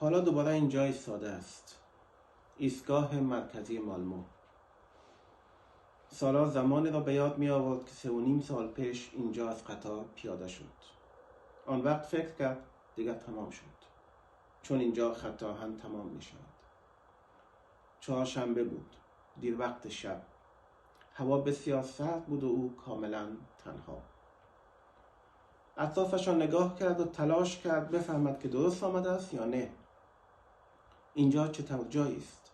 حالا دوباره این جای ساده است. ایستگاه مرکزی مالمو. سالار زمانی را به یاد می آورد که 3.5 سال پیش اینجا از قطار پیاده شد. آن وقت فکر کرد دیگر تمام شد، چون اینجا خط آهن تمام می شود. چهارشنبه بود، دیر وقت شب. هوا بسیار سرد بود و او کاملا تنها. اطرافش را نگاه کرد و تلاش کرد بفهمد که درست آمده است یا نه. اینجا چطور جایی است؟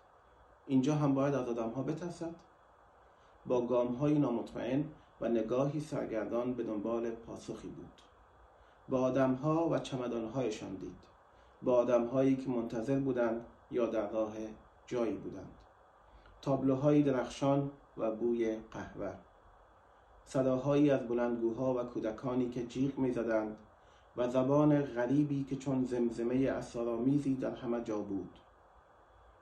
اینجا هم باید از آدم‌ها بترسد؟ با گام‌های نامطمئن و نگاهی سرگردان به دنبال پاسخی بود. با آدم‌ها و چمدان‌هایشان دید. با آدم‌هایی که منتظر بودند یا در راه جایی بودند. تابلوهای درخشان و بوی قهوه. صداهایی از بلندگوها و کودکانی که جیغ می‌زدند و زبان غریبی که چون زمزمه اسرارآمیزی در همه جا بود.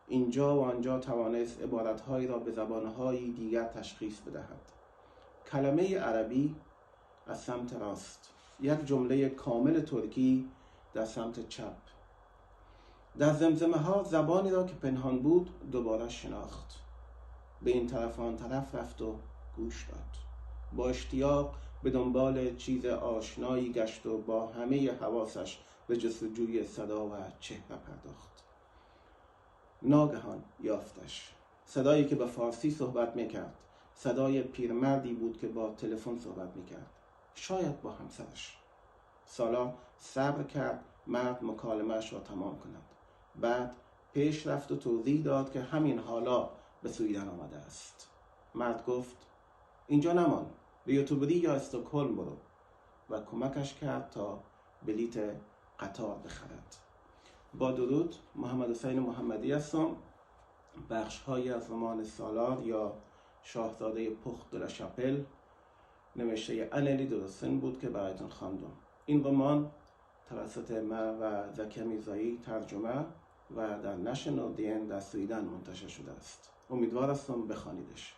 اینجا و آنجا توانست عبارتهایی را به زبانهایی دیگر تشخیص بدهد. کلمه عربی از سمت راست، یک جمله کامل ترکی در سمت چپ. در زمزمه ها زبانی را که پنهان بود دوباره شناخت. به این طرف و آن طرف رفت و گوش داد. با اشتیاق به دنبال چیز آشنایی گشت و با همه حواسش به جستجوی صدا و چهره پرداخت. ناگهان یافتش. صدایی که به فارسی صحبت میکرد. صدای پیرمردی بود که با تلفن صحبت میکرد. شاید با همسرش. سالار صبر کرد مرد مکالمه‌اش را تمام کند. بعد پیش رفت و توضیح داد که همین حالا به سویدن آمده است. مرد گفت اینجا نمان، به یوتوبری یا استکهلم برو، و کمکش کرد تا بلیت قطار بخرد. با درود، محمد حسین محمدی هستم. بخش‌هایی از رمان سالار یا شاهزاده پخت دو لا شاپل نوشته انلی درستن بود که برایتون خواندم. این رمان توسط من و زکی میرزایی ترجمه و در نشر نوردین در سویدن منتشر شده است. امیدوار هستم بخوانیدش.